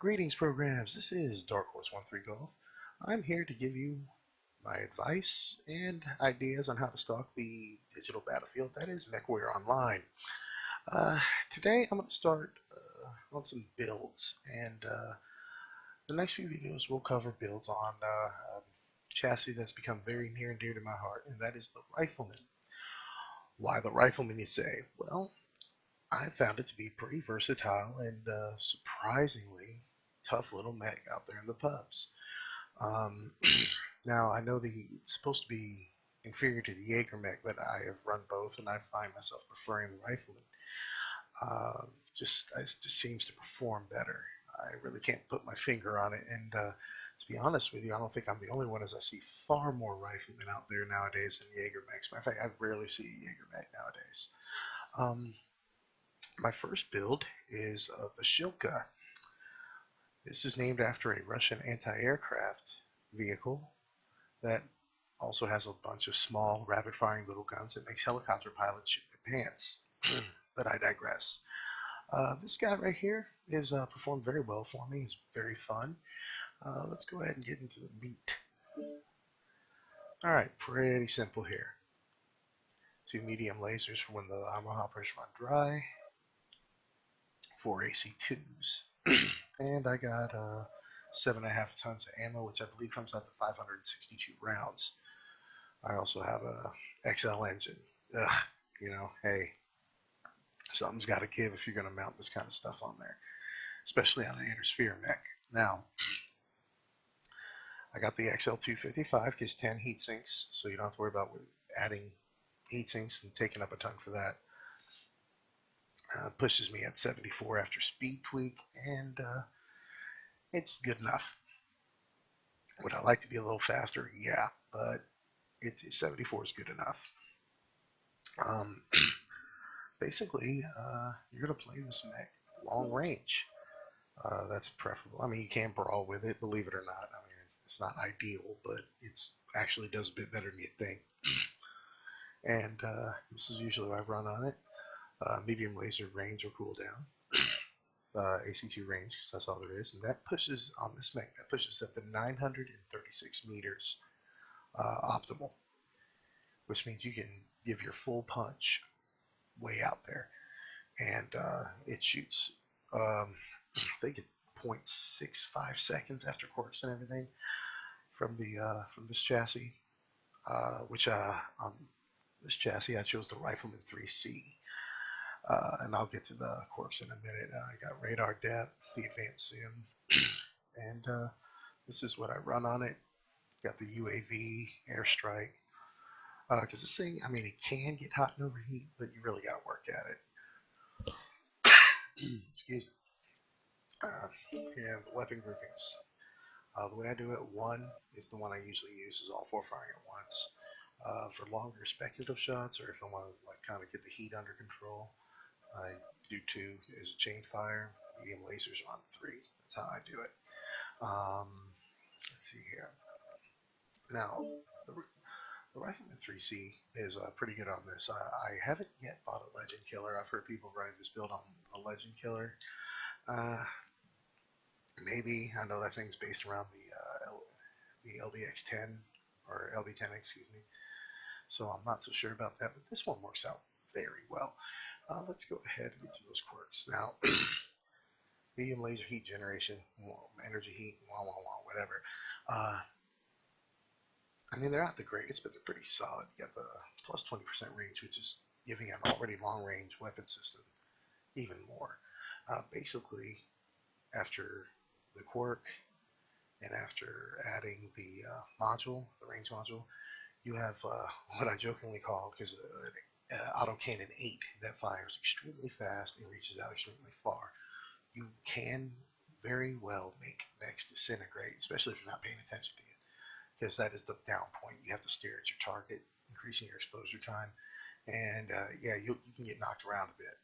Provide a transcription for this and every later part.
Greetings, programs. This is Dark Horse 13 Golf. I'm here to give you my advice and ideas on how to stalk the digital battlefield that is MechWarrior Online. Today I'm going to start on some builds, and the next few videos will cover builds on a chassis that's become very near and dear to my heart, and that is the Rifleman. Why the Rifleman, you say? Well, I found it to be pretty versatile and surprisingly tough little mech out there in the pubs. Now, I know it's supposed to be inferior to the Jaeger mech, but I have run both, and I find myself preferring the Rifleman. It just seems to perform better. I really can't put my finger on it, and to be honest with you, I don't think I'm the only one, as I see far more Riflemen out there nowadays than Jaeger mechs. Matter of fact, I rarely see a Jaeger mech nowadays. My first build is the Shilka. This is named after a Russian anti-aircraft vehicle that also has a bunch of small, rapid-firing little guns that makes helicopter pilots shoot their pants. But I digress. This guy right here is performed very well for me. He's very fun. Let's go ahead and get into the meat. Alright, pretty simple here. 2 medium lasers for when the ammo hoppers run dry. 4 AC2s. And I got 7.5 tons of ammo, which I believe comes out to 562 rounds. I also have a XL engine. Hey, something's got to give if you're going to mount this kind of stuff on there, especially on an Intersphere mech. Now, I got the XL-255, gives 10 heat sinks, so you don't have to worry about adding heat sinks and taking up a ton for that. Pushes me at 74 after speed tweak, and it's good enough. Would I like to be a little faster? Yeah, but 74 is good enough. Basically, you're going to play this mech long range. That's preferable. I mean, you can brawl with it, believe it or not. I mean, it's not ideal, but it actually does a bit better than you think. And this is usually what I run on it. Medium laser range or cooldown, AC2 range, because that's all there is, and that pushes on this mech. That pushes up to 936 meters optimal, which means you can give your full punch way out there, and it shoots. I think it's 0.65 seconds after quirks and everything from this chassis. Which on this chassis I chose the Rifleman 3C. And I'll get to the quirks in a minute. I got radar depth, the advanced sim, and this is what I run on it. Got the UAV, airstrike. Because this thing, I mean, it can get hot and overheat, but you really got to work at it. Excuse me. And weapon groupings. The way I do it, one is the one I usually use, is all 4 firing at once. For longer speculative shots, or if I want to kind of get the heat under control, I do 2 as a chain fire. Medium lasers on 3. That's how I do it. Let's see here. Now, the Rifleman 3C is pretty good on this. I haven't yet bought a Legend Killer. I've heard people running this build on a Legend Killer. Maybe. I know that thing's based around the LBX-10 or LB-10, excuse me. So I'm not so sure about that, but this one works out very well. Let's go ahead and get to those quirks. Now, medium laser heat generation, energy heat, whatever. I mean, they're not the greatest, but they're pretty solid. You got the plus 20% range, which is giving an already long-range weapon system even more. Basically, after the quirk and after adding the module, the range module, you have what I jokingly call, because autocannon 8 that fires extremely fast and reaches out extremely far. You can very well make mechs disintegrate, especially if you're not paying attention to it, because that is the down point. You have to stare at your target, increasing your exposure time, and yeah, you can get knocked around a bit.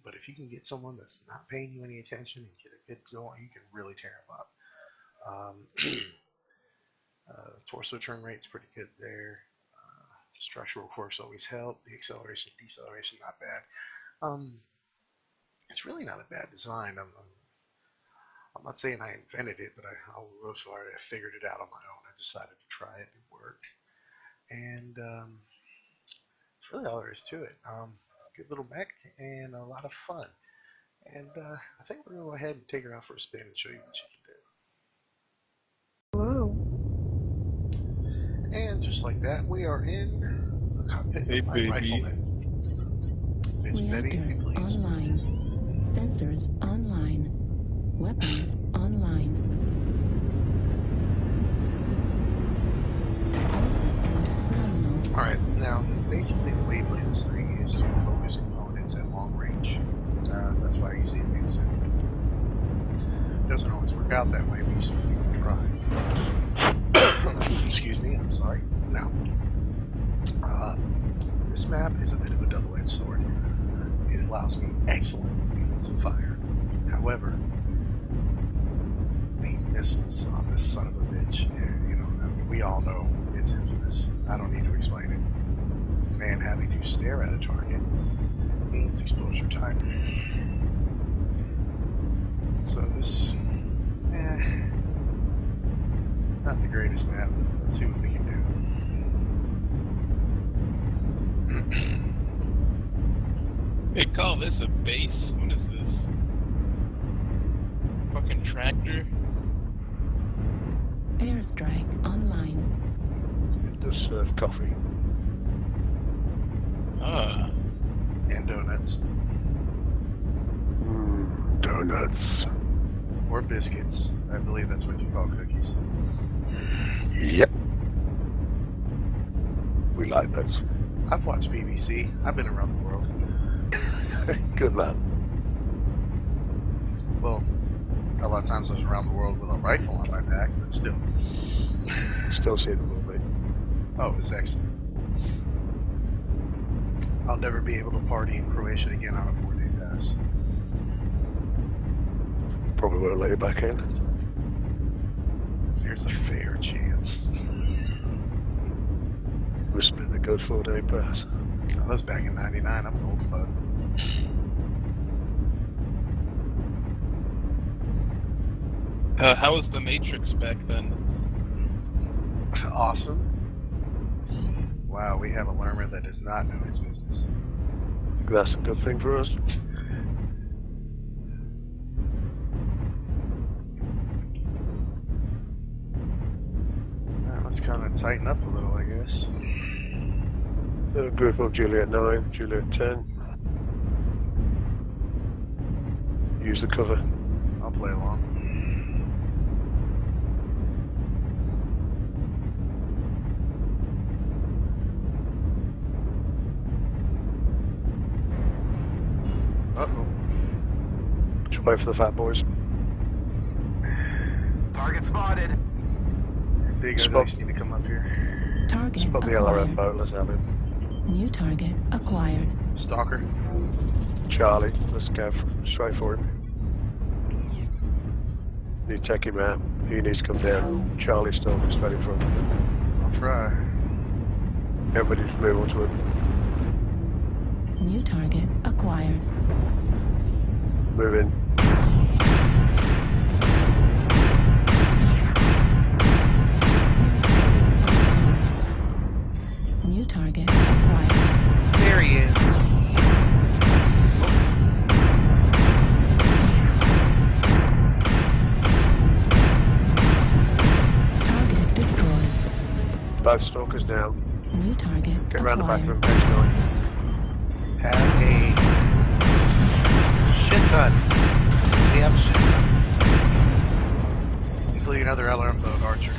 But if you can get someone that's not paying you any attention and get a good going, you can really tear them up. Torso turn rate's pretty good there. Structural quirks always help. The acceleration, deceleration, not bad. It's really not a bad design. I'm not saying I invented it, but I'll go so far I figured it out on my own. I decided to try it and it worked. And that's really all there is to it. Good little mech and a lot of fun. And I think we're going to go ahead and take her out for a spin and show you what she can do. Whoa. And just like that, we are in the cockpit of my Rifleman. Bitch Betty, if you please. Online. Sensors online. Weapons online. All systems nominal. Alright, now basically the way to play this thing is to focus components at long range. That's why I use the advanced. It doesn't always work out that way, but you certainly can try. Excuse me, I'm sorry. Now, this map is a bit of a double-edged sword. It allows me excellent fields of fire. However, the missiles on this son of a bitch, you know, I mean, we all know it's infamous. I don't need to explain it. And having to stare at a target means exposure time. So this, not the greatest map. Let's see what we can do. They call this a base? What is this? Fucking tractor? Airstrike online. It does serve coffee. Ah. And donuts. Donuts. Or biscuits. I believe that's what you call cookies. Yep. We like those. I've watched BBC. I've been around the world. Good man. Well, a lot of times I was around the world with a rifle on my back, but still. Still see it a little bit. Oh, it was excellent. I'll never be able to party in Croatia again on a 4-day pass. Probably won't let you back in. There's a fair chance. We've spent a good 4-day pass. I was back in '99. I'm an old bud. How was the Matrix back then? Awesome. Wow, we have a learner that does not know his business. That's a good thing for us. Well, let's kind of tighten up a little, I guess. Group of Juliet 9, Juliet 10. Use the cover. I'll play along. Uh-oh. Just wait for the fat boys. Target spotted. Big uglies need to come up here. Target Spot the acquired. LRM boat, let's have it. New target acquired. Stalker. Charlie, let's go straight for him. Need to take him out. He needs to come down. Charlie still is ready for him. I'll try. Everybody's move on to him. New target acquired. Move in. New target acquired. There he is. Target destroyed. Both stalkers down. New target Get around the back of acquired. him, page 9. Have a shit ton. We have a shit ton. Including another LRM boat, Archer.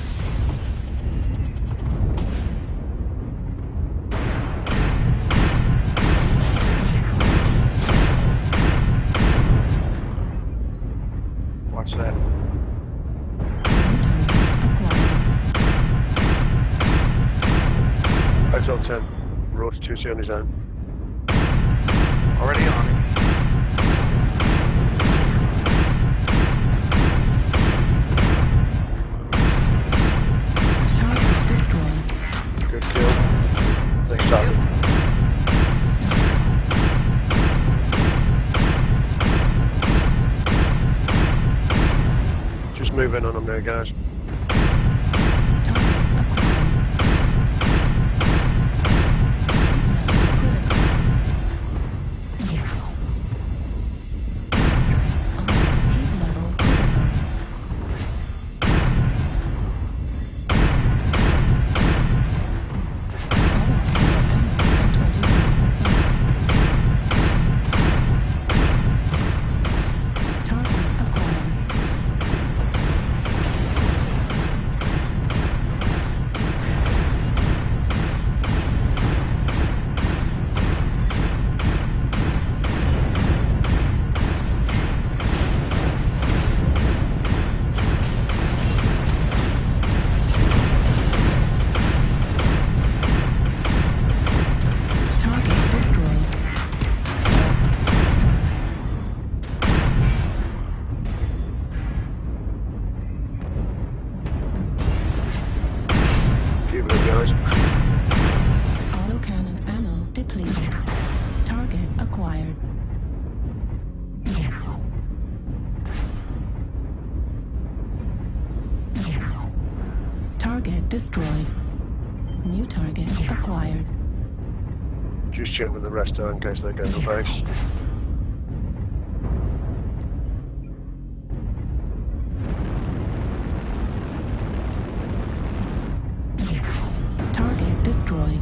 Watch that. New target acquired. Hotel 10. Rotor 2C on his own. Already on it. Target destroyed. Good kill. Next target. in on them there, guys. Autocannon ammo depleted. Target acquired. Target destroyed. New target acquired. Just check with the rest in case they go to base. Target destroyed.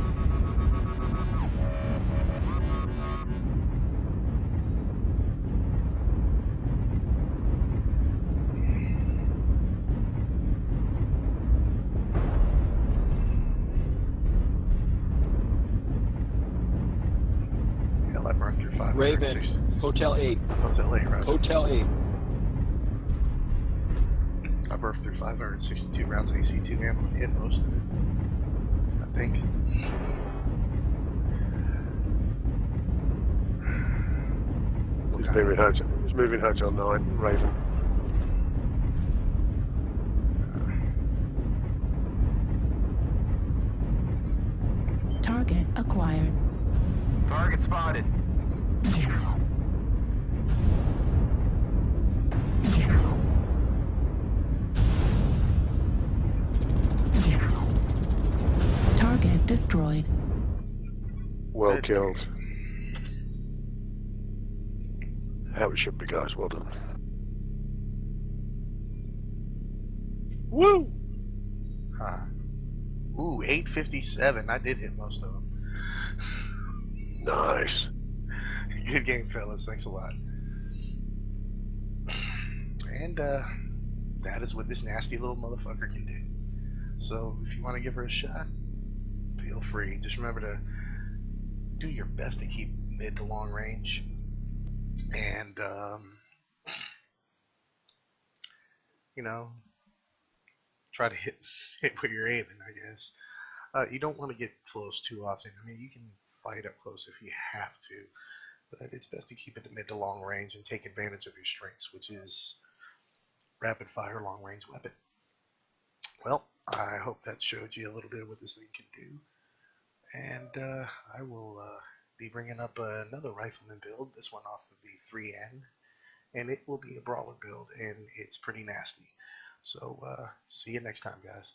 Hell, I burned through 560. Raven, Hotel 8. Hotel 8, right? Hotel 8. I burned through 562 rounds of AC2 ammo and hit most of it. I think. It's moving Hotel 9, Raven. Target acquired. Target spotted. Target destroyed. Well killed. How it should be, guys. Well done. Woo! Ooh, 857. I did hit most of them. Nice. Good game, fellas. Thanks a lot. And that is what this nasty little motherfucker can do. So if you want to give her a shot, feel free. Just remember to do your best to keep mid to long range. And, you know, try to hit where you're aiming, I guess. You don't want to get close too often. I mean, you can fight up close if you have to, but it's best to keep it to mid to long range and take advantage of your strengths, which is rapid fire long range weapon. Well, I hope that showed you a little bit of what this thing can do, and I will be bringing up another Rifleman build, this one off of the 3N, and it will be a brawler build, and it's pretty nasty. So see you next time, guys.